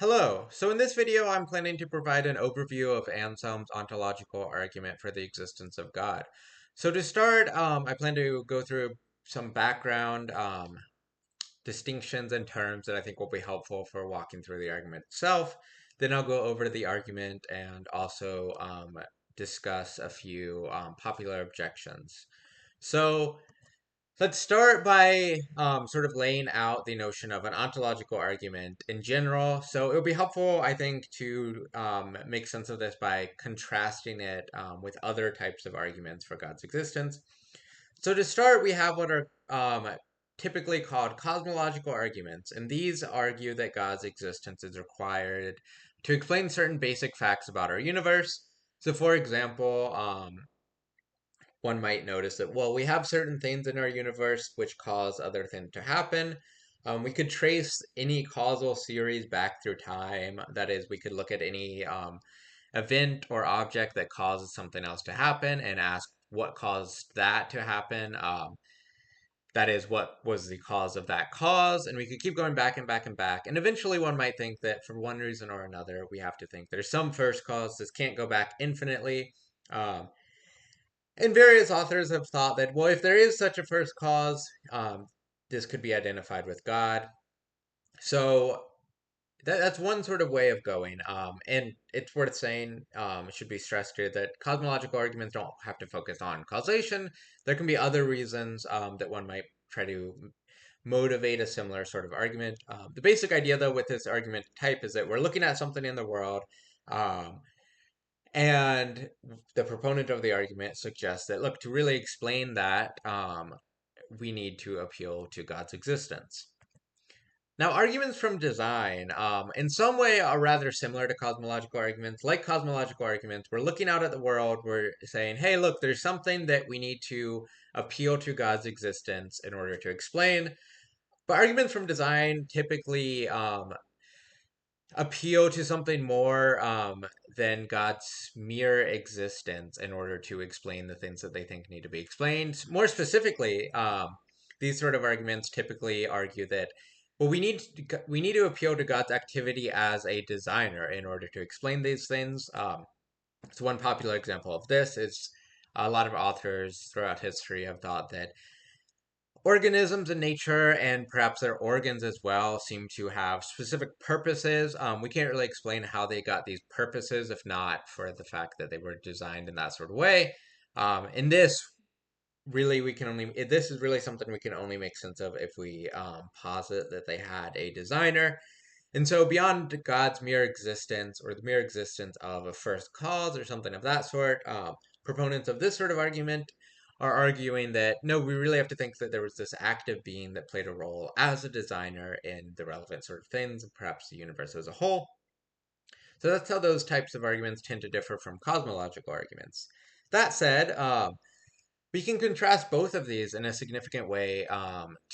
Hello. So in this video, I'm planning to provide an overview of Anselm's ontological argument for the existence of God. So to start, I plan to go through some background distinctions and terms that I think will be helpful for walking through the argument itself. Then I'll go over the argument and also discuss a few popular objections. So let's start by sort of laying out the notion of an ontological argument in general. So it would be helpful, I think, to make sense of this by contrasting it with other types of arguments for God's existence. So to start, we have what are typically called cosmological arguments, and these argue that God's existence is required to explain certain basic facts about our universe. So, for example, one might notice that, well, we have certain things in our universe which cause other things to happen. We could trace any causal series back through time. That is, we could look at any event or object that causes something else to happen and ask what caused that to happen. That is, what was the cause of that cause? And we could keep going back and back and back. And eventually, one might think that for one reason or another, we have to think there's some first cause. This can't go back infinitely. Um, and various authors have thought that, well, if there is such a first cause, this could be identified with God. So that's one sort of way of going. And it's worth saying, it should be stressed here that cosmological arguments don't have to focus on causation. There can be other reasons that one might try to motivate a similar sort of argument. The basic idea, though, with this argument type is that we're looking at something in the world. And the proponent of the argument suggests that, look, to really explain that, we need to appeal to God's existence. Now, arguments from design, in some way, are rather similar to cosmological arguments. Like cosmological arguments, we're looking out at the world, we're saying, hey, look, there's something that we need to appeal to God's existence in order to explain. But arguments from design typically appeal to something more than God's mere existence in order to explain the things that they think need to be explained. More specifically, these sort of arguments typically argue that, well, we need to appeal to God's activity as a designer in order to explain these things. So one popular example of this is a lot of authors throughout history have thought that organisms in nature and perhaps their organs as well seem to have specific purposes. We can't really explain how they got these purposes if not for the fact that they were designed in that sort of way. And this really this is really something we can only make sense of if we posit that they had a designer. And so beyond God's mere existence or the mere existence of a first cause or something of that sort, proponents of this sort of argument are arguing that no, we really have to think that there was this active being that played a role as a designer in the relevant sort of things, and perhaps the universe as a whole. So that's how those types of arguments tend to differ from cosmological arguments. That said, we can contrast both of these in a significant way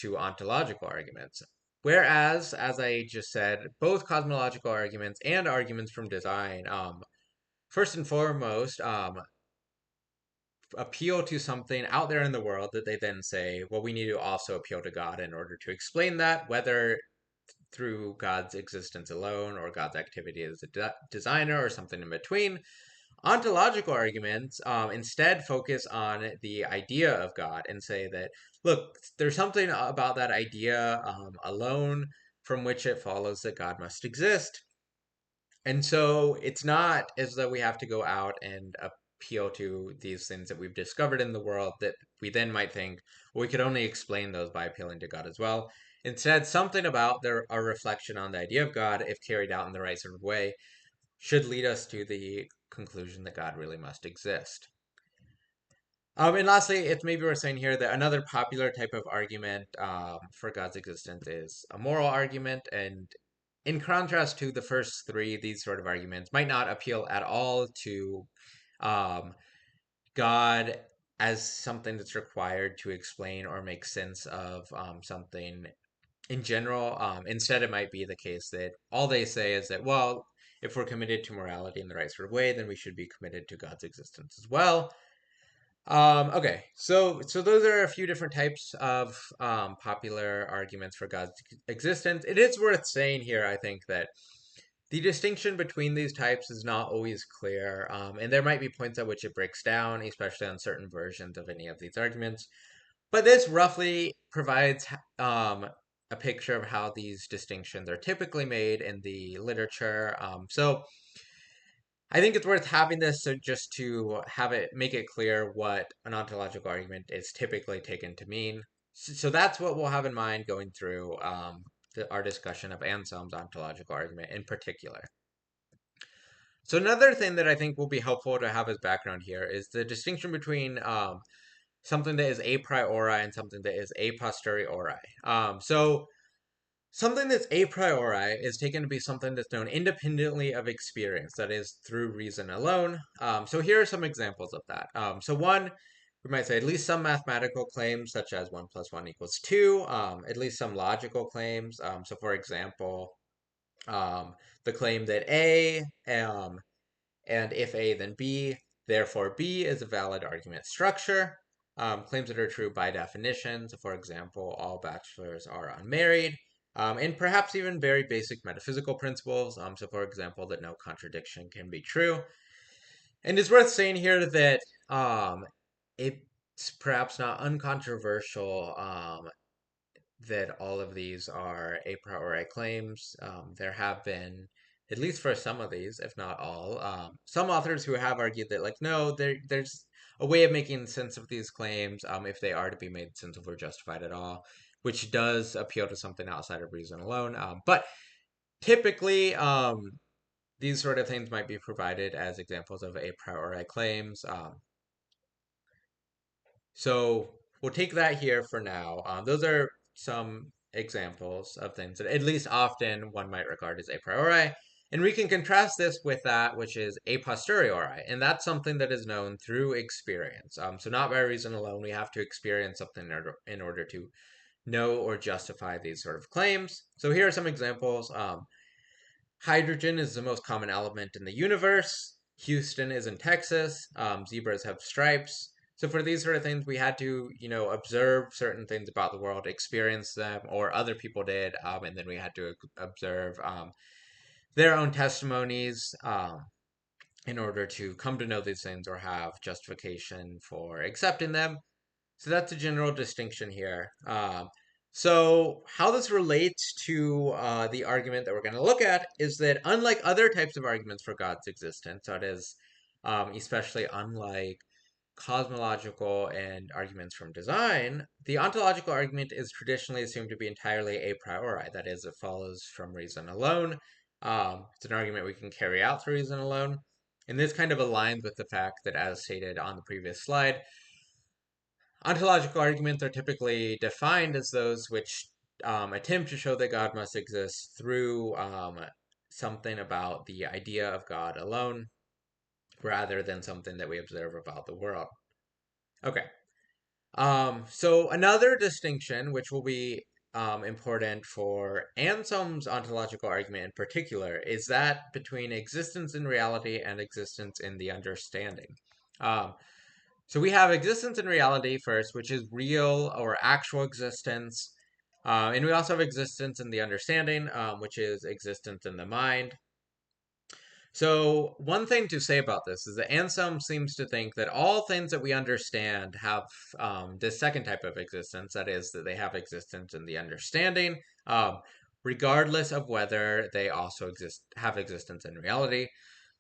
to ontological arguments. Whereas, as I just said, both cosmological arguments and arguments from design, first and foremost, appeal to something out there in the world that they then say, well, we need to also appeal to God in order to explain that, whether through God's existence alone or God's activity as a designer or something in between. Ontological arguments instead focus on the idea of God and say that, look, there's something about that idea alone from which it follows that God must exist. And so it's not as though we have to go out and appeal to these things that we've discovered in the world that we then might think, well, we could only explain those by appealing to God as well. Instead, something about our reflection on the idea of God, if carried out in the right sort of way, should lead us to the conclusion that God really must exist. And lastly, it's maybe worth saying here that another popular type of argument for God's existence is a moral argument. And in contrast to the first three, these sort of arguments might not appeal at all to God as something that's required to explain or make sense of something in general. Instead, it might be the case that all they say is that, well, if we're committed to morality in the right sort of way, then we should be committed to God's existence as well. Okay, so those are a few different types of popular arguments for God's existence. It is worth saying here, I think, that The distinction between these types is not always clear, and there might be points at which it breaks down, especially on certain versions of any of these arguments. But this roughly provides a picture of how these distinctions are typically made in the literature. So I think it's worth having this so just to have it make it clear what an ontological argument is typically taken to mean. So that's what we'll have in mind going through our discussion of Anselm's ontological argument in particular. So another thing that I think will be helpful to have as background here is the distinction between something that is a priori and something that is a posteriori. So something that's a priori is taken to be something that's known independently of experience, that is, through reason alone. So here are some examples of that. So one, we might say at least some mathematical claims, such as 1 plus 1 equals 2, at least some logical claims. So for example, the claim that A, and if A, then B, therefore B is a valid argument structure. Claims that are true by definition. So for example, all bachelors are unmarried. And perhaps even very basic metaphysical principles. So for example, that no contradiction can be true. And it's worth saying here that it's perhaps not uncontroversial that all of these are a priori claims. There have been, at least for some of these, if not all, some authors who have argued that, like, no, there's a way of making sense of these claims if they are to be made sense of or justified at all, which does appeal to something outside of reason alone. But typically, these sort of things might be provided as examples of a priori claims. So we'll take that here for now. Those are some examples of things that at least often one might regard as a priori. And we can contrast this with that which is a posteriori. And that's something that is known through experience. So not by reason alone. We have to experience something in order to know or justify these sort of claims. So here are some examples. Hydrogen is the most common element in the universe. Houston is in Texas. Zebras have stripes. So for these sort of things, we had to, observe certain things about the world, experience them, or other people did, and then we had to observe their own testimonies in order to come to know these things or have justification for accepting them. So that's a general distinction here. So how this relates to the argument that we're going to look at is that unlike other types of arguments for God's existence, that is, especially unlike cosmological and arguments from design, the ontological argument is traditionally assumed to be entirely a priori. That is, it follows from reason alone. It's an argument we can carry out through reason alone. And this kind of aligns with the fact that, as stated on the previous slide, ontological arguments are typically defined as those which attempt to show that God must exist through something about the idea of God alone, rather than something that we observe about the world. Okay. So another distinction, which will be important for Anselm's ontological argument in particular, is that between existence in reality and existence in the understanding. So we have existence in reality first, which is real or actual existence. And we also have existence in the understanding, which is existence in the mind. So one thing to say about this is that Anselm seems to think that all things that we understand have this second type of existence, that is, that they have existence in the understanding, regardless of whether they also have existence in reality.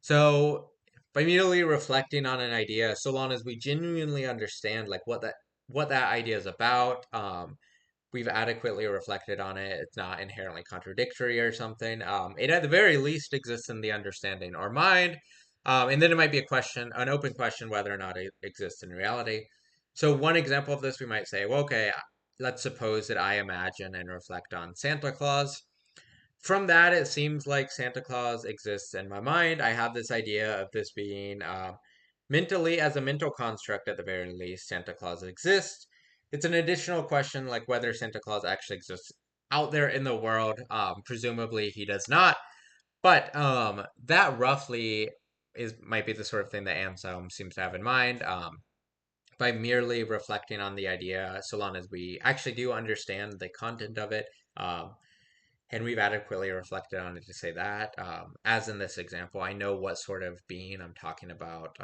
So by merely reflecting on an idea, so long as we genuinely understand like what that idea is about, we've adequately reflected on it, it's not inherently contradictory or something. It at the very least exists in the understanding or mind. And then it might be an open question whether or not it exists in reality. So one example of this, we might say, well, okay, let's suppose that I imagine and reflect on Santa Claus. From that, it seems like Santa Claus exists in my mind. I have this idea of this being mentally, as a mental construct at the very least, Santa Claus exists. It's an additional question like whether Santa Claus actually exists out there in the world. Presumably he does not. But that roughly might be the sort of thing that Anselm seems to have in mind. By merely reflecting on the idea, so long as we actually do understand the content of it, and we've adequately reflected on it to say that. As in this example, I know what sort of being I'm talking about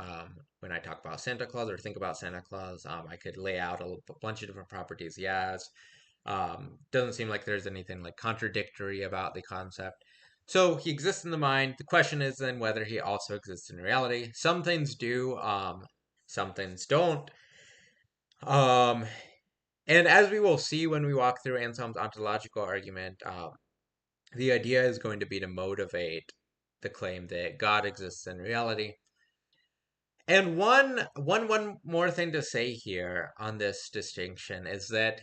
when I talk about Santa Claus or think about Santa Claus. I could lay out a bunch of different properties he has. Doesn't seem like there's anything like contradictory about the concept. So he exists in the mind. The question is then whether he also exists in reality. Some things do, some things don't. Um, and as we will see when we walk through Anselm's ontological argument, the idea is going to be to motivate the claim that God exists in reality. And one more thing to say here on this distinction is that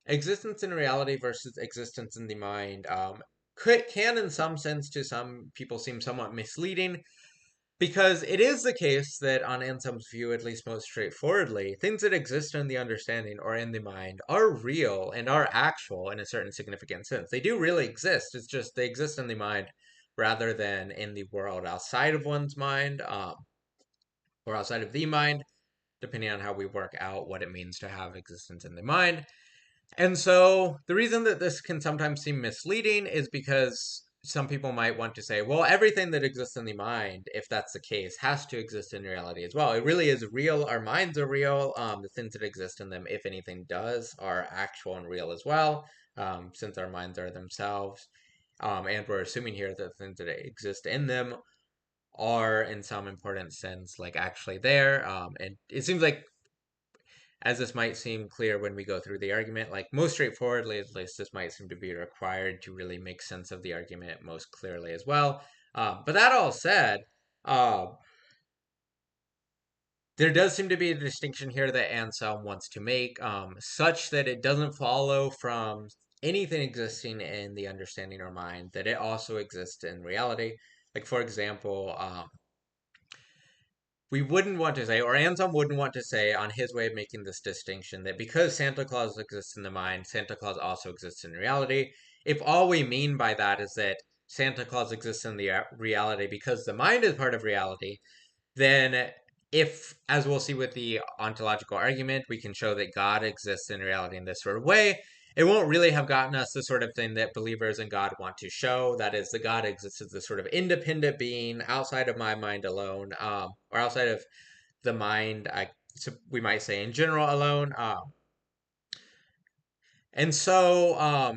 existence in reality versus existence in the mind can, in some sense, to some people seem somewhat misleading, because it is the case that, on Anselm's view, at least most straightforwardly, things that exist in the understanding or in the mind are real and are actual in a certain significant sense. They do really exist. It's just they exist in the mind rather than in the world outside of one's mind, or outside of the mind, depending on how we work out what it means to have existence in the mind. And so the reason that this can sometimes seem misleading is because some people might want to say, well, everything that exists in the mind, if that's the case, has to exist in reality as well. It really is real. Our minds are real. The things that exist in them, if anything does, are actual and real as well, since our minds are themselves. And we're assuming here that things that exist in them are, in some important sense, like actually there. And it seems like, as this might seem clear when we go through the argument, like most straightforwardly at least, this might seem to be required to really make sense of the argument most clearly as well. But that all said, uh, there does seem to be a distinction here that Anselm wants to make, such that it doesn't follow from anything existing in the understanding or mind that it also exists in reality. Like, for example, we wouldn't want to say, or Anselm wouldn't want to say, on his way of making this distinction, that because Santa Claus exists in the mind, Santa Claus also exists in reality. If all we mean by that is that Santa Claus exists in the reality because the mind is part of reality, then if, as we'll see with the ontological argument, we can show that God exists in reality in this sort of way, it won't really have gotten us the sort of thing that believers in God want to show. That is, the God exists as a sort of independent being outside of my mind alone, or outside of the mind, we might say in general alone. And so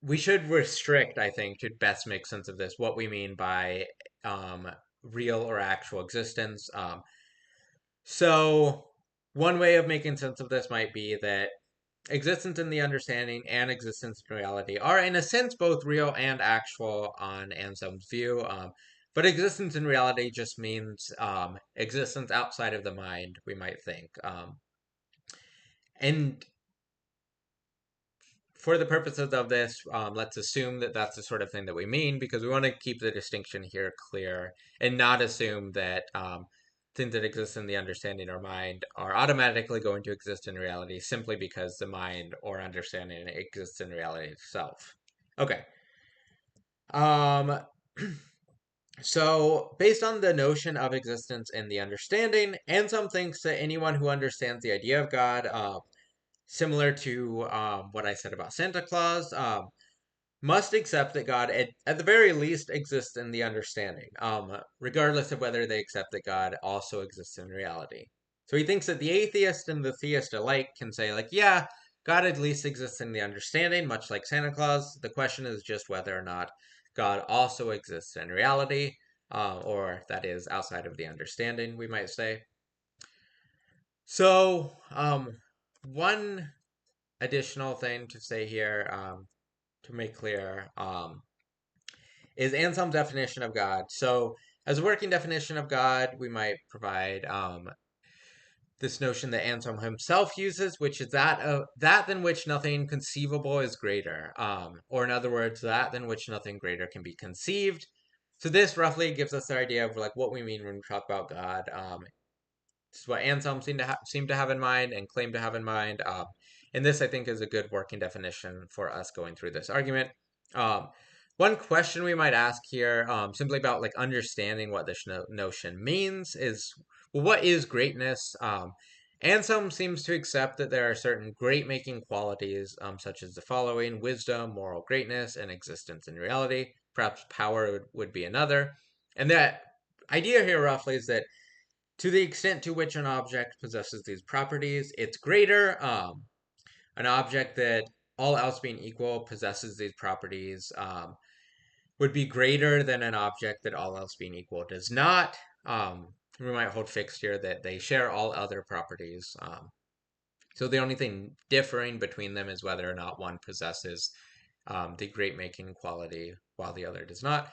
we should restrict, I think, to best make sense of this, what we mean by real or actual existence. So one way of making sense of this might be that existence in the understanding and existence in reality are, in a sense, both real and actual on Anselm's view. But existence in reality just means existence outside of the mind, we might think. And for the purposes of this, let's assume that that's the sort of thing that we mean, because we want to keep the distinction here clear and not assume that things that exist in the understanding or mind are automatically going to exist in reality simply because the mind or understanding exists in reality itself. Okay. Um, so, based on the notion of existence in the understanding, Anselm thinks that anyone who understands the idea of God, similar to what I said about Santa Claus, must accept that God, at the very least, exists in the understanding, regardless of whether they accept that God also exists in reality. So he thinks that the atheist and the theist alike can say, like, yeah, God at least exists in the understanding, much like Santa Claus. The question is just whether or not God also exists in reality, or that is outside of the understanding, we might say. So, one additional thing to say here, to make clear, is Anselm's definition of God. So, as a working definition of God, we might provide this notion that Anselm himself uses, which is that than which nothing conceivable is greater, or in other words, that than which nothing greater can be conceived. So this roughly gives us the idea of like what we mean when we talk about God. This is what Anselm seemed to have in mind and claimed to have in mind. And this, I think, is a good working definition for us going through this argument. Um, One question we might ask here, simply about like understanding what this notion means, is, well, what is greatness? Anselm seems to accept that there are certain great-making qualities, such as the following: wisdom, moral greatness, and existence in reality. Perhaps power would be another. And that idea here roughly is that to the extent to which an object possesses these properties, it's greater. An object that, all else being equal, possesses these properties would be greater than an object that, all else being equal, does not. We might hold fixed here that they share all other properties. So the only thing differing between them is whether or not one possesses the great making quality while the other does not.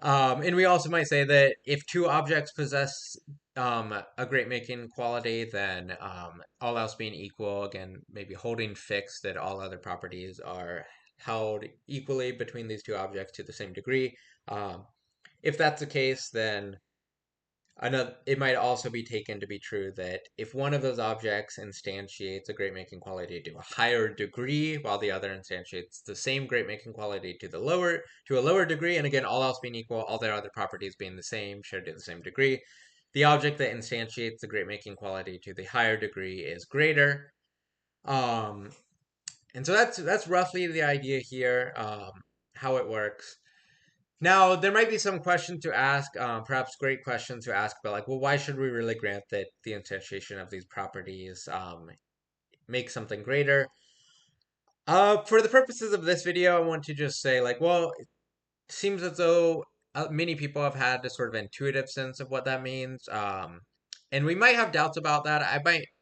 And we also might say that if two objects possess a great making quality, then all else being equal, again, maybe holding fixed that all other properties are held equally between these two objects to the same degree. If that's the case, then it might also be taken to be true that if one of those objects instantiates a great making quality to a higher degree, while the other instantiates the same great making quality to a lower degree, and again, all else being equal, all their other properties being the same, shared to the same degree, the object that instantiates the great making quality to the higher degree is greater. And so that's roughly the idea here, how it works. Now, there might be some questions to ask, perhaps great questions to ask, but like, well, why should we really grant that the instantiation of these properties makes something greater? For the purposes of this video, I want to just say, like, well, it seems as though many people have had this sort of intuitive sense of what that means. And we might have doubts about that.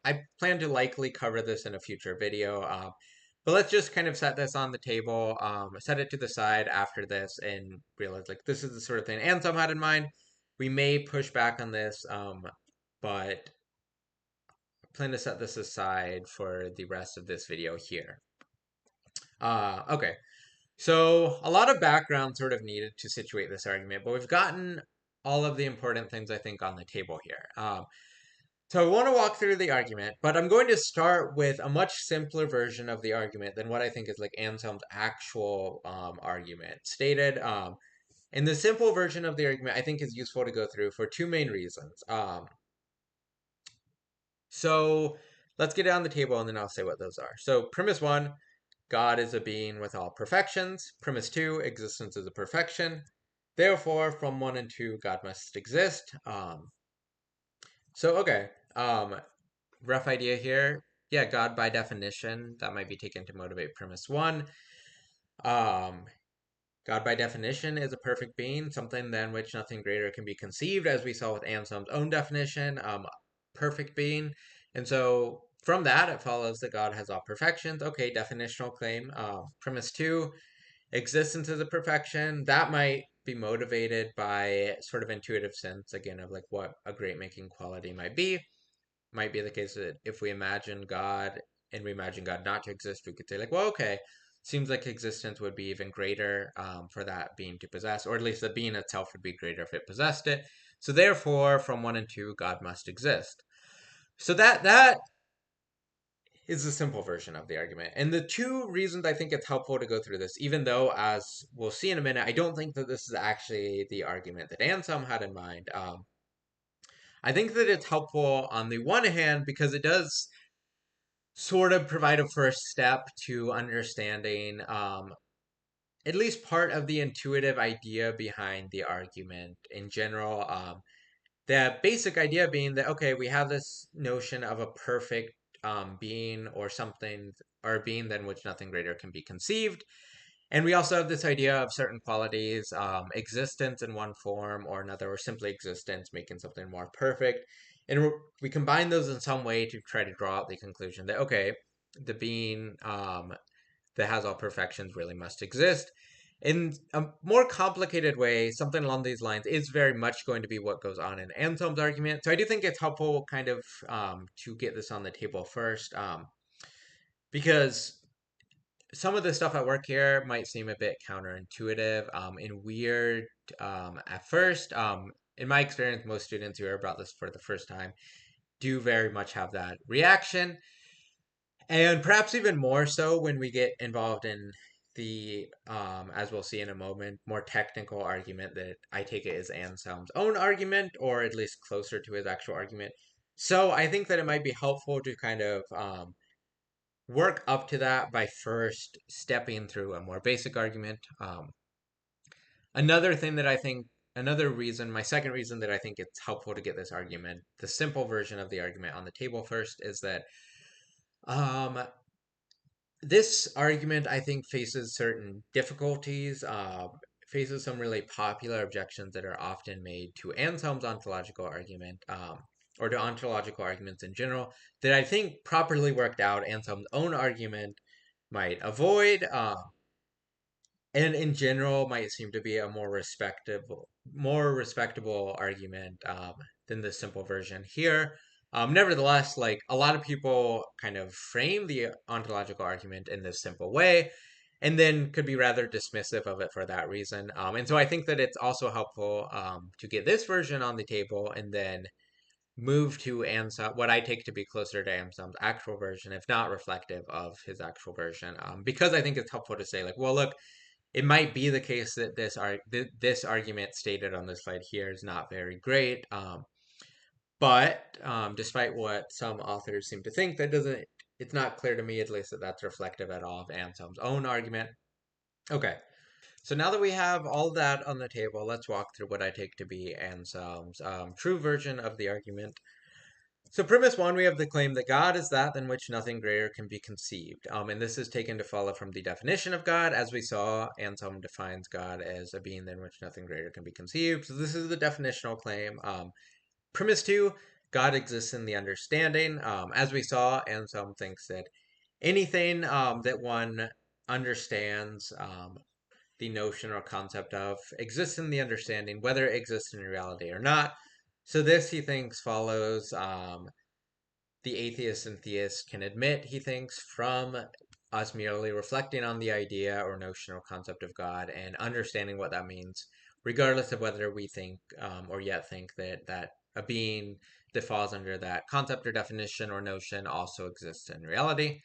I plan to likely cover this in a future video. But let's just kind of set this on the table, set it to the side after this, and realize like this is the sort of thing Anselm had in mind. We may push back on this, but I plan to set this aside for the rest of this video here. Okay, so a lot of background sort of needed to situate this argument, but we've gotten all of the important things I think on the table here. So I want to walk through the argument, but I'm going to start with a much simpler version of the argument than what I think is like Anselm's actual argument stated. And the simple version of the argument I think is useful to go through for two main reasons. So let's get it on the table and then I'll say what those are. So premise one, God is a being with all perfections. Premise two, existence is a perfection. Therefore, from one and two, God must exist. Okay. Rough idea here. Yeah, God by definition, that might be taken to motivate premise one. Um, God by definition is a perfect being, something than which nothing greater can be conceived, as we saw with Anselm's own definition, perfect being. And so from that, it follows that God has all perfections. Okay, definitional claim. Premise two, existence is a perfection. That might be motivated by sort of intuitive sense, again, of like what a great making quality might be. Might be the case that if we imagine God and we imagine God not to exist, we could say like, well, okay, seems like existence would be even greater for that being to possess, or at least the being itself would be greater if it possessed it. So therefore, from one and two, God must exist. So that is the simple version of the argument. And the two reasons I think it's helpful to go through this, even though, as we'll see in a minute, I don't think that this is actually the argument that Anselm had in mind. I think that it's helpful on the one hand because it does sort of provide a first step to understanding at least part of the intuitive idea behind the argument in general. The basic idea being that, okay, we have this notion of a perfect being or something, or a being than which nothing greater can be conceived. And we also have this idea of certain qualities, existence in one form or another, or simply existence, making something more perfect. And we combine those in some way to try to draw out the conclusion that, okay, the being that has all perfections really must exist. In a more complicated way, something along these lines is very much going to be what goes on in Anselm's argument. So I do think it's helpful kind of to get this on the table first, because some of the stuff at work here might seem a bit counterintuitive and weird at first. In my experience, most students who hear about this for the first time do very much have that reaction. And perhaps even more so when we get involved in the, as we'll see in a moment, more technical argument that I take it is Anselm's own argument, or at least closer to his actual argument. So I think that it might be helpful to kind of work up to that by first stepping through a more basic argument. Another thing that I think, another reason, my second reason that I think it's helpful to get this argument, the simple version of the argument on the table first, is that um, this argument, I think, faces certain difficulties, faces some really popular objections that are often made to Anselm's ontological argument, or to ontological arguments in general, that I think properly worked out, Anselm's own argument might avoid. And in general might seem to be a more respectable argument than the simple version here. Nevertheless, like a lot of people kind of frame the ontological argument in this simple way and then could be rather dismissive of it for that reason. And so I think that it's also helpful to get this version on the table and then move to Anselm, what I take to be closer to Anselm's actual version, if not reflective of his actual version, because I think it's helpful to say, like, well, look, it might be the case that this argument stated on this slide here is not very great. But despite what some authors seem to think, that doesn't. It's not clear to me, at least, that that's reflective at all of Anselm's own argument. Okay, so now that we have all of that on the table, let's walk through what I take to be Anselm's true version of the argument. So premise one, we have the claim that God is that than which nothing greater can be conceived. And this is taken to follow from the definition of God. As we saw, Anselm defines God as a being than which nothing greater can be conceived. So this is the definitional claim. Premise two, God exists in the understanding. As we saw, Anselm thinks that anything that one understands, the notion or concept of, exists in the understanding, whether it exists in reality or not. So this, he thinks, follows the atheist and theist can admit, he thinks, from us merely reflecting on the idea or notion or concept of God and understanding what that means, regardless of whether we think or yet think that a being that falls under that concept or definition or notion also exists in reality.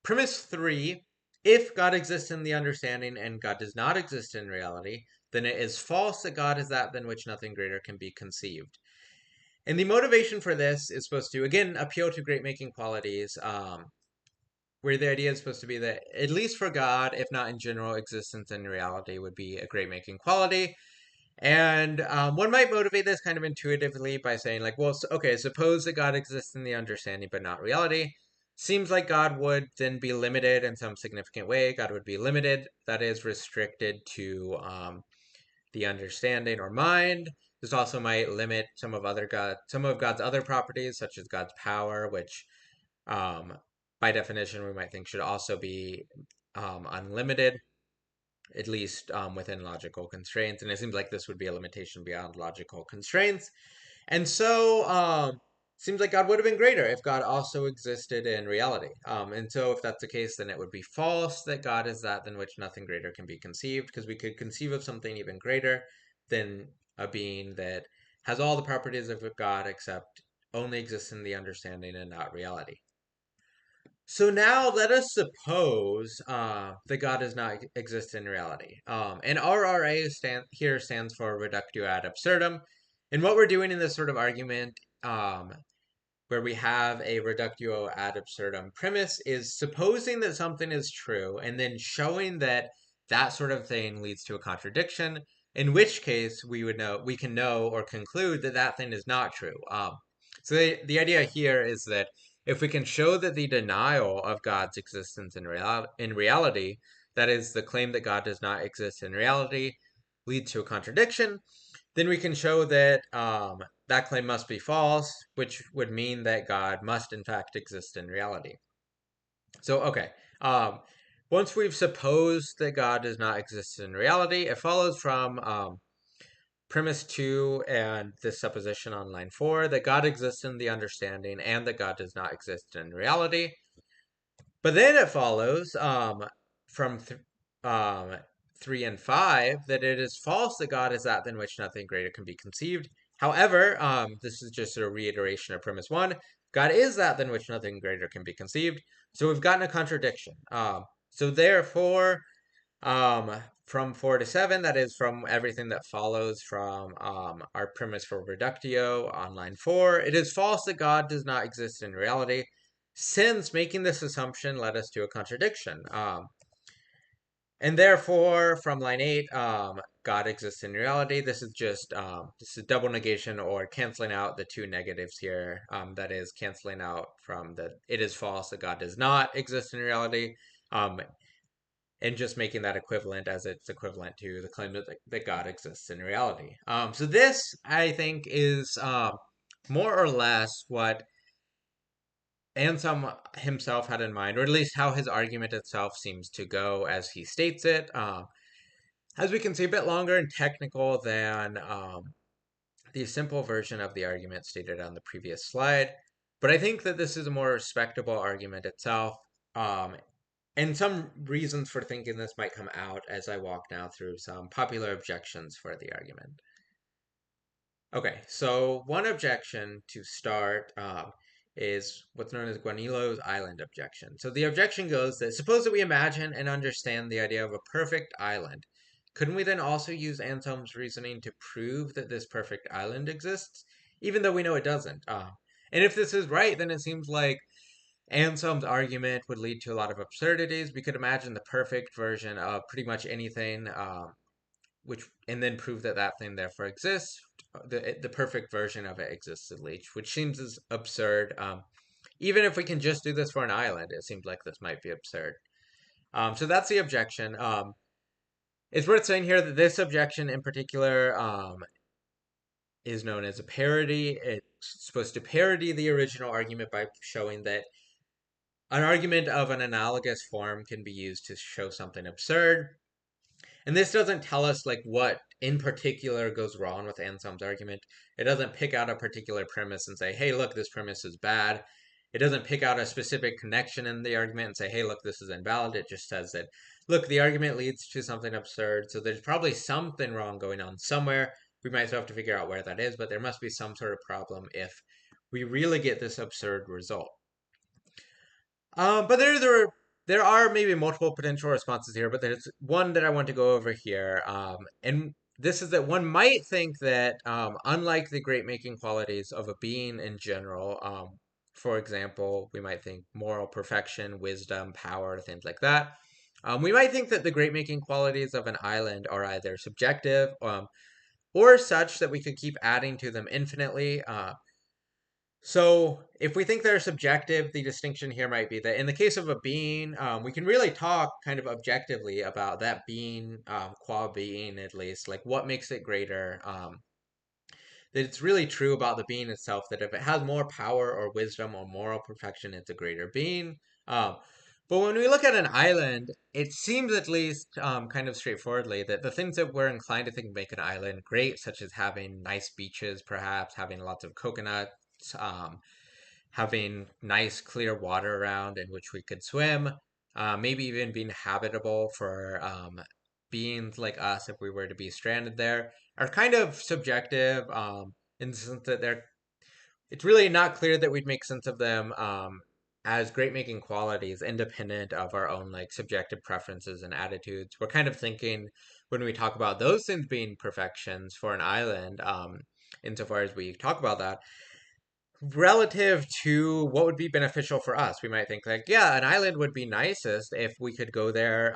Premise three, if God exists in the understanding and God does not exist in reality, then it is false that God is that than which nothing greater can be conceived. And the motivation for this is supposed to, again, appeal to great making qualities, where the idea is supposed to be that, at least for God, if not in general, existence and reality would be a great making quality. And one might motivate this kind of intuitively by saying, like, well, okay, suppose that God exists in the understanding but not reality. Seems like God would then be limited in some significant way. God would be limited, that is, restricted to the understanding or mind. This also might limit some of God's other properties, such as God's power, which, by definition, we might think should also be unlimited, at least within logical constraints. And it seems like this would be a limitation beyond logical constraints. And so, seems like God would have been greater if God also existed in reality. And so, if that's the case, then it would be false that God is that than which nothing greater can be conceived, because we could conceive of something even greater than a being that has all the properties of God except only exists in the understanding and not reality. So now let us suppose that God does not exist in reality. And RRA here stands for reductio ad absurdum. And what we're doing in this sort of argument, where we have a reductio ad absurdum premise, is supposing that something is true and then showing that that sort of thing leads to a contradiction, in which case we can know or conclude that that thing is not true. So the idea here is that if we can show that the denial of God's existence in reality, that is, the claim that God does not exist in reality, leads to a contradiction, then we can show that that claim must be false, which would mean that God must in fact exist in reality. So, okay, once we've supposed that God does not exist in reality, it follows from premise 2 and this supposition on line 4 that God exists in the understanding and that God does not exist in reality. But then it follows from 3 and 5 that it is false that God is that than which nothing greater can be conceived. However, this is just a reiteration of premise 1. God is that than which nothing greater can be conceived. So we've gotten a contradiction. So therefore, From 4 to 7, that is from everything that follows from our premise for reductio on line 4. It is false that God does not exist in reality, since making this assumption led us to a contradiction. And therefore, from line 8, God exists in reality. This is just this is double negation or canceling out the two negatives here. That is canceling out from the it is false that God does not exist in reality. And just making that equivalent as it's equivalent to the claim that God exists in reality. So this, I think, is more or less what Anselm himself had in mind, or at least how his argument itself seems to go as he states it. As we can see, a bit longer and technical than the simple version of the argument stated on the previous slide. But I think that this is a more respectable argument itself. And some reasons for thinking this might come out as I walk now through some popular objections for the argument. Okay, so one objection to start is what's known as Gaunilo's island objection. So the objection goes that suppose that we imagine and understand the idea of a perfect island. Couldn't we then also use Anselm's reasoning to prove that this perfect island exists, even though we know it doesn't? And if this is right, then it seems like Anselm's argument would lead to a lot of absurdities. We could imagine the perfect version of pretty much anything, and then prove that that thing therefore exists. The perfect version of it exists at least, which seems as absurd. Even if we can just do this for an island, it seems like this might be absurd. So that's the objection. It's worth saying here that this objection in particular is known as a parody. It's supposed to parody the original argument by showing that an argument of an analogous form can be used to show something absurd. And this doesn't tell us like what in particular goes wrong with Anselm's argument. It doesn't pick out a particular premise and say, hey, look, this premise is bad. It doesn't pick out a specific connection in the argument and say, hey, look, this is invalid. It just says that, look, the argument leads to something absurd. So there's probably something wrong going on somewhere. We might still have to figure out where that is, but there must be some sort of problem if we really get this absurd result. But there are maybe multiple potential responses here, but there's one that I want to go over here. And this is that one might think that unlike the great making qualities of a being in general, for example, we might think moral perfection, wisdom, power, things like that. We might think that the great making qualities of an island are either subjective or such that we could keep adding to them infinitely. So if we think they're subjective, the distinction here might be that in the case of a being, we can really talk kind of objectively about that being, qua being at least, like what makes it greater. That it's really true about the being itself, that if it has more power or wisdom or moral perfection, it's a greater being. But when we look at an island, it seems at least kind of straightforwardly that the things that we're inclined to think make an island great, such as having nice beaches, perhaps having lots of coconuts, having nice clear water around in which we could swim, maybe even being habitable for beings like us if we were to be stranded there, are kind of subjective in the sense that it's really not clear that we'd make sense of them as great making qualities independent of our own like subjective preferences and attitudes. We're kind of thinking when we talk about those things being perfections for an island, insofar as we talk about that, relative to what would be beneficial for us. We might think like, yeah, an island would be nicest if we could go there.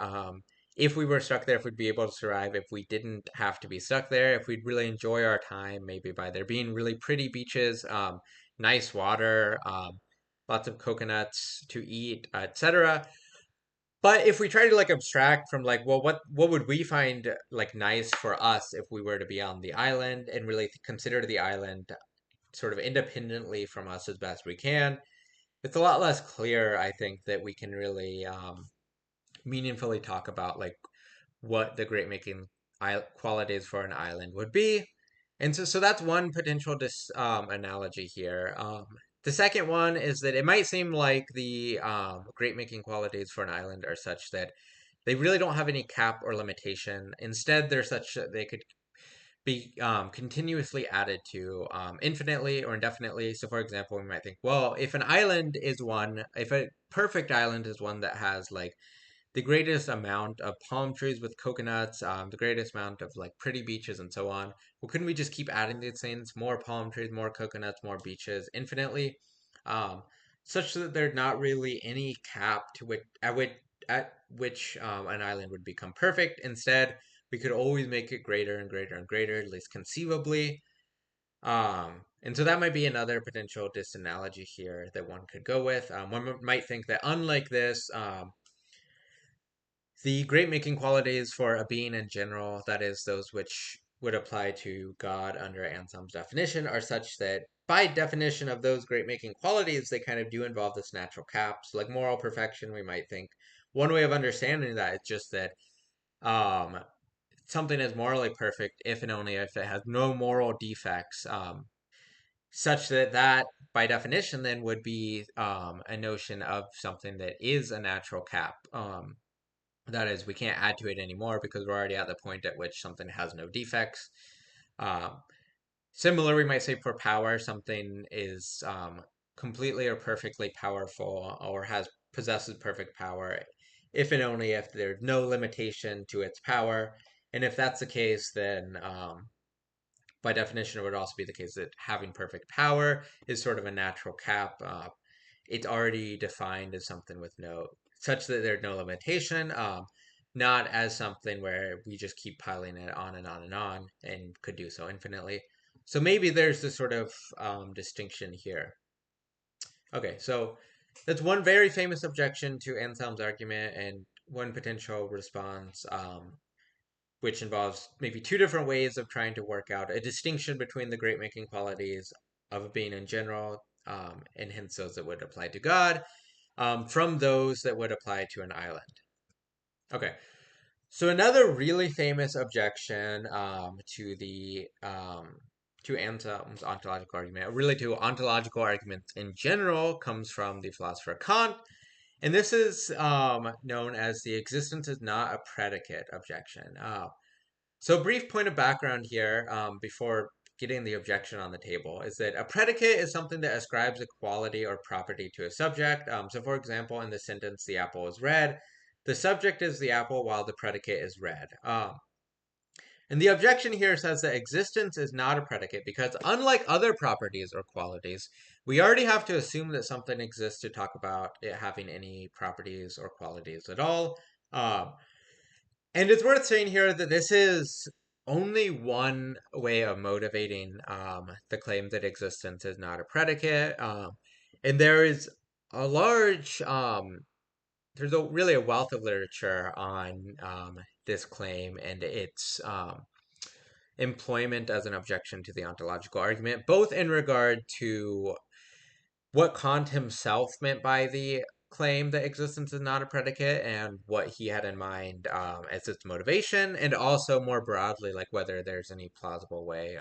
If we were stuck there, if we'd be able to survive, if we didn't have to be stuck there, if we'd really enjoy our time, maybe by there being really pretty beaches, nice water, lots of coconuts to eat, etc. But if we try to like abstract from like, well, what would we find like nice for us if we were to be on the island and really consider the island sort of independently from us as best we can, it's a lot less clear, I think, that we can really meaningfully talk about like what the great making qualities for an island would be. And so that's one potential analogy here. The second one is that it might seem like the great making qualities for an island are such that they really don't have any cap or limitation. Instead, they're such that they could be continuously added to infinitely or indefinitely. So, for example, we might think, well, if a perfect island is one that has like the greatest amount of palm trees with coconuts, the greatest amount of like pretty beaches and so on. Well, couldn't we just keep adding these things? More palm trees, more coconuts, more beaches, infinitely, um, such that there's not really any cap to which an island would become perfect. Instead, we could always make it greater and greater and greater, at least conceivably. And so that might be another potential disanalogy here that one could go with. One might think that unlike this, the great making qualities for a being in general, that is, those which would apply to God under Anselm's definition, are such that by definition of those great making qualities, they kind of do involve this natural cap. So, like moral perfection, we might think one way of understanding that is just that um, something is morally perfect if and only if it has no moral defects, such that that by definition then would be a notion of something that is a natural cap. That is, we can't add to it anymore because we're already at the point at which something has no defects. Um, Similar, we might say for power, something is completely or perfectly powerful or possesses perfect power if and only if there's no limitation to its power. And if that's the case, then by definition, it would also be the case that having perfect power is sort of a natural cap. It's already defined as something with no, such that there's no limitation, not as something where we just keep piling it on and on and on and could do so infinitely. So maybe there's this sort of distinction here. Okay, so that's one very famous objection to Anselm's argument and one potential response, which involves maybe two different ways of trying to work out a distinction between the great making qualities of a being in general, and hence those that would apply to God, from those that would apply to an island. Okay, so another really famous objection to Anselm's ontological argument, really to ontological arguments in general, comes from the philosopher Kant, and this is known as the existence is not a predicate objection. So, a brief point of background here before getting the objection on the table is that a predicate is something that ascribes a quality or property to a subject. So, for example, in the sentence, the apple is red, the subject is the apple while the predicate is red. And the objection here says that existence is not a predicate because, unlike other properties or qualities, we already have to assume that something exists to talk about it having any properties or qualities at all. And it's worth saying here that this is only one way of motivating the claim that existence is not a predicate. And there is a large, there's really a wealth of literature on this claim and its employment as an objection to the ontological argument, both in regard to what Kant himself meant by the claim that existence is not a predicate and what he had in mind as its motivation, and also more broadly, like whether there's any plausible way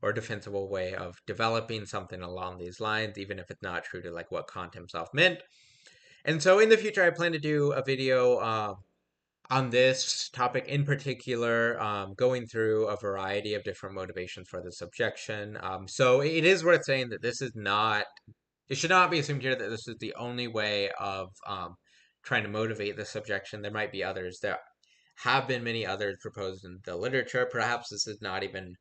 or defensible way of developing something along these lines, even if it's not true to like what Kant himself meant. And so in the future, I plan to do a video on this topic in particular, going through a variety of different motivations for this objection. So it is worth saying that this is not, it should not be assumed here that this is the only way of trying to motivate this objection. There might be others. There have been many others proposed in the literature. Perhaps this is not even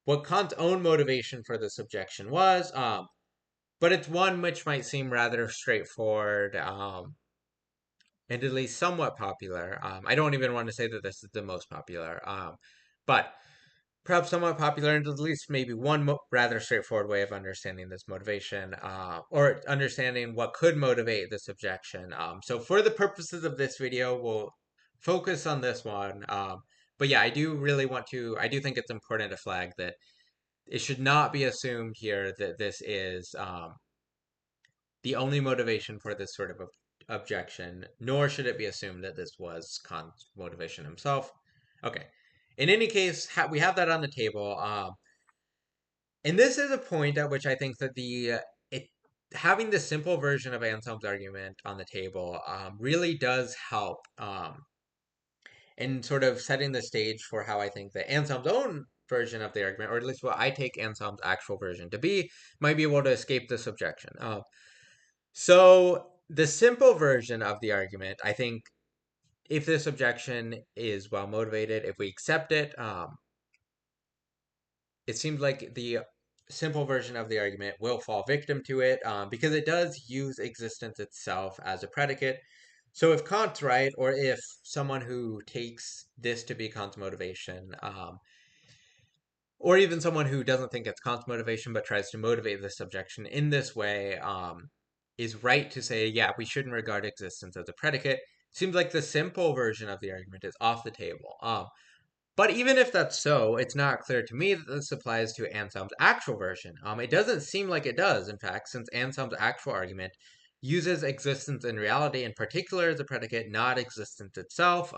what Kant's own motivation for this objection was, but it's one which might seem rather straightforward, and at least somewhat popular. I don't even want to say that this is the most popular, but perhaps somewhat popular, and at least maybe one rather straightforward way of understanding this motivation, or understanding what could motivate this objection. So for the purposes of this video, we'll focus on this one. But yeah, I do think it's important to flag that it should not be assumed here that this is the only motivation for this sort of objection, nor should it be assumed that this was Kant's motivation himself. Okay. In any case, we have that on the table. And this is a point at which I think that having the simple version of Anselm's argument on the table really does help in sort of setting the stage for how I think that Anselm's own version of the argument, or at least what I take Anselm's actual version to be, might be able to escape this objection. So the simple version of the argument, I think, if this objection is well motivated, if we accept it, it seems like the simple version of the argument will fall victim to it, because it does use existence itself as a predicate. So if Kant's right, or if someone who takes this to be Kant's motivation, or even someone who doesn't think it's Kant's motivation but tries to motivate this objection in this way, is right to say, yeah, we shouldn't regard existence as a predicate. Seems like the simple version of the argument is off the table. But even if that's so, it's not clear to me that this applies to Anselm's actual version. It doesn't seem like it does, in fact, since Anselm's actual argument uses existence in reality in particular as a predicate, not existence itself.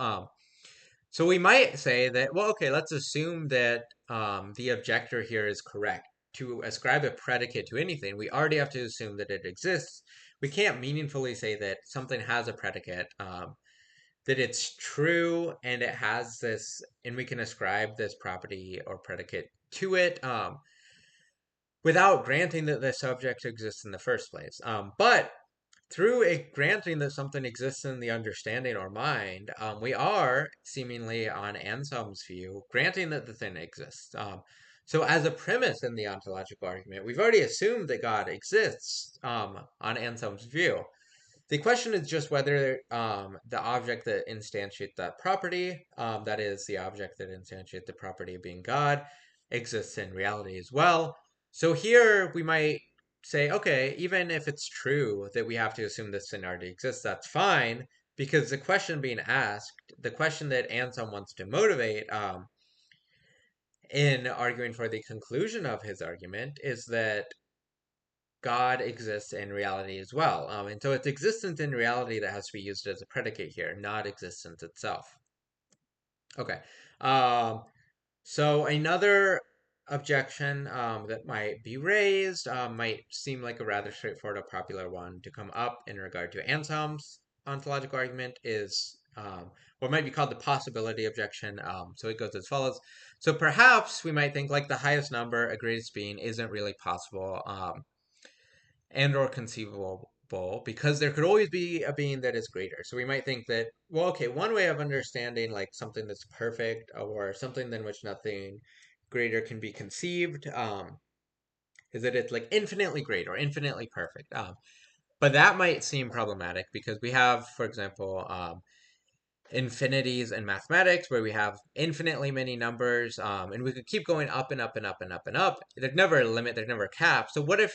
So we might say that, well, okay, let's assume that the objector here is correct. To ascribe a predicate to anything, we already have to assume that it exists. We can't meaningfully say that something has a predicate, that it's true and it has this, and we can ascribe this property or predicate to it, without granting that the subject exists in the first place. But through a granting that something exists in the understanding or mind, we are seemingly, on Anselm's view, granting that the thing exists. So as a premise in the ontological argument, we've already assumed that God exists, on Anselm's view. The question is just whether the object that instantiates that property, that is, the object that instantiates the property of being God, exists in reality as well. So here we might say, okay, even if it's true that we have to assume this thing already exists, that's fine, because the question being asked, the question that Anselm wants to motivate, in arguing for the conclusion of his argument, is that God exists in reality as well. And so it's existence in reality that has to be used as a predicate here, not existence itself. Okay. So another objection that might be raised, might seem like a rather straightforward or popular one to come up in regard to Anselm's ontological argument, is what might be called the possibility objection. So it goes as follows. So perhaps we might think like the highest number, a greatest being, isn't really possible, and or conceivable, because there could always be a being that is greater. So we might think that, well, okay, one way of understanding like something that's perfect or something than which nothing greater can be conceived, is that it's like infinitely great or infinitely perfect. But that might seem problematic because we have, for example, infinities in mathematics where we have infinitely many numbers, and we could keep going up and up and up and up and up. There's never a limit, there's never a cap. So what if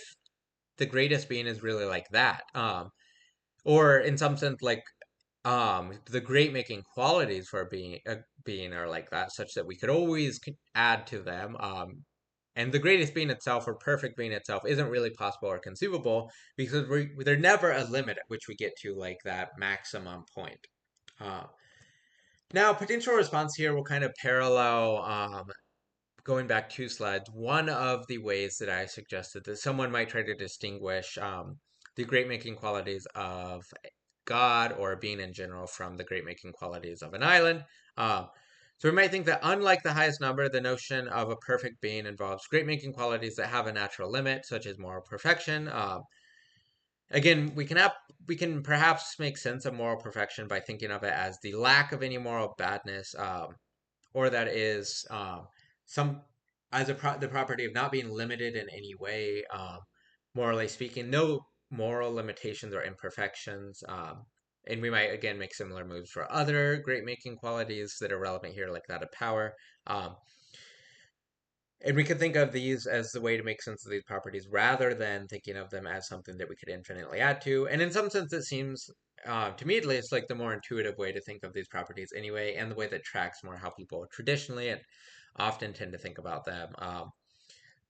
the greatest being is really like that, or in some sense like the great making qualities for being are like that, such that we could always add to them, and the greatest being itself or perfect being itself isn't really possible or conceivable because there's never a limit at which we get to like that maximum point. Now potential response here will kind of parallel, going back 2 slides, one of the ways that I suggested that someone might try to distinguish the great making qualities of God or a being in general from the great making qualities of an island. So we might think that unlike the highest number, the notion of a perfect being involves great making qualities that have a natural limit, such as moral perfection. Again, we can perhaps make sense of moral perfection by thinking of it as the lack of any moral badness, or that is some as the property of not being limited in any way, morally speaking, no moral limitations or imperfections. And we might again make similar moves for other great making qualities that are relevant here, like that of power. And we could think of these as the way to make sense of these properties rather than thinking of them as something that we could infinitely add to. And in some sense, it seems, to me at least, like the more intuitive way to think of these properties anyway, and the way that tracks more how people traditionally and often tend to think about them.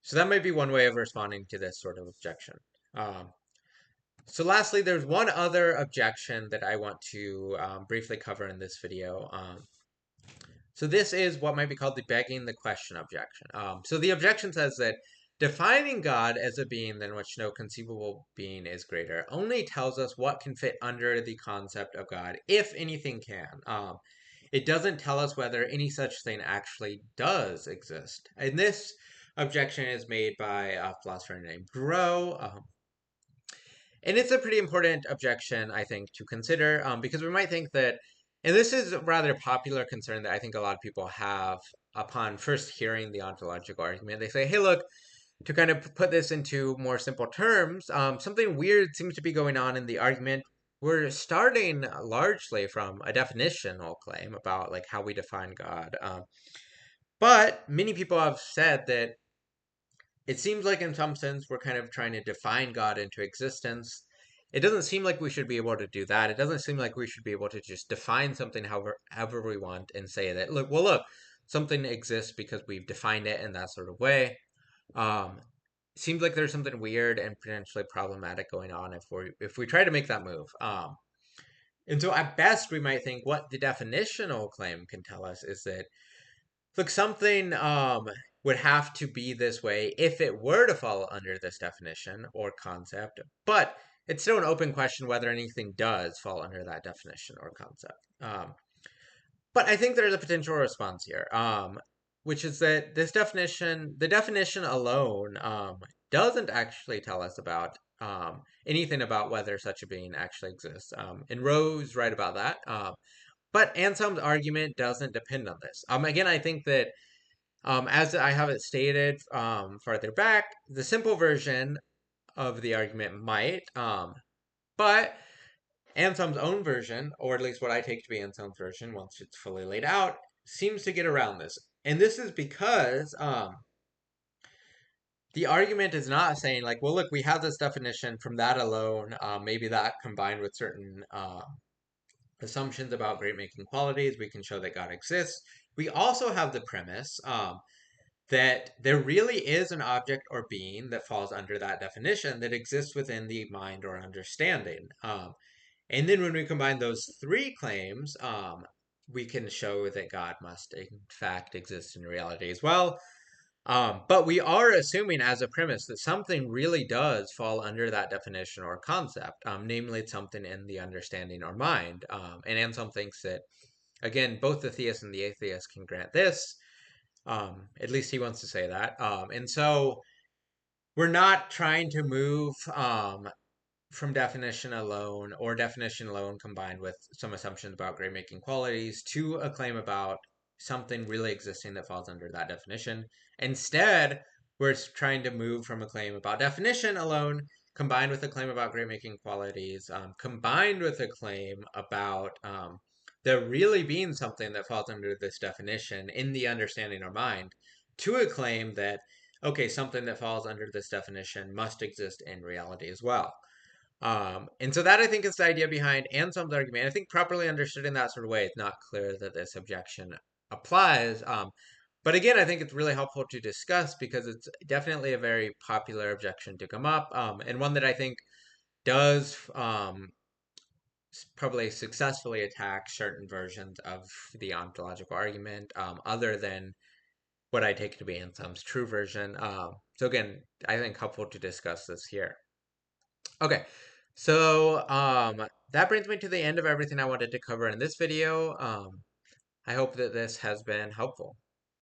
So that might be one way of responding to this sort of objection. So lastly, there's one other objection that I want to briefly cover in this video. So this is what might be called the begging the question objection. So the objection says that defining God as a being than which no conceivable being is greater only tells us what can fit under the concept of God, if anything can. It doesn't tell us whether any such thing actually does exist. And this objection is made by a philosopher named Rowe. And it's a pretty important objection, I think, to consider, because we might think that And this is a rather popular concern that I think a lot of people have upon first hearing the ontological argument. They say, hey, look, to kind of put this into more simple terms, something weird seems to be going on in the argument. We're starting largely from a definitional claim about like how we define God. But many people have said that it seems like in some sense we're kind of trying to define God into existence. It doesn't seem like we should be able to do that. It doesn't seem like we should be able to just define something however we want and say that, look, something exists because we've defined it in that sort of way. Um, Seems like there's something weird and potentially problematic going on if we try to make that move. And so at best we might think what the definitional claim can tell us is that look, something would have to be this way if it were to fall under this definition or concept, but it's still an open question whether anything does fall under that definition or concept. But I think there's a potential response here, which is that the definition alone, doesn't actually tell us about anything about whether such a being actually exists. And Rowe's right about that. But Anselm's argument doesn't depend on this. Again, I think that as I have it stated farther back, the simple version of the argument might, but Anselm's own version, or at least what I take to be Anselm's version once it's fully laid out, seems to get around this. And this is because the argument is not saying, like, well, look, we have this definition from that alone, maybe that combined with certain assumptions about great making qualities, we can show that God exists. We also have the premise that there really is an object or being that falls under that definition that exists within the mind or understanding. And then when we combine those three claims, we can show that God must in fact exist in reality as well. But we are assuming as a premise that something really does fall under that definition or concept, namely it's something in the understanding or mind. And Anselm thinks that, again, both the theist and the atheist can grant this. At least he wants to say that. And so we're not trying to move from definition alone or definition alone combined with some assumptions about great making qualities to a claim about something really existing that falls under that definition. Instead, we're trying to move from a claim about definition alone combined with a claim about great making qualities, combined with a claim about there really being something that falls under this definition in the understanding or mind, to a claim that, okay, something that falls under this definition must exist in reality as well. And so that I think is the idea behind Anselm's argument. I think properly understood in that sort of way, it's not clear that this objection applies. But again, I think it's really helpful to discuss because it's definitely a very popular objection to come up, and one that I think does probably successfully attack certain versions of the ontological argument, other than what I take to be Anselm's true version. So again, I think helpful to discuss this here. Okay, so that brings me to the end of everything I wanted to cover in this video. I hope that this has been helpful.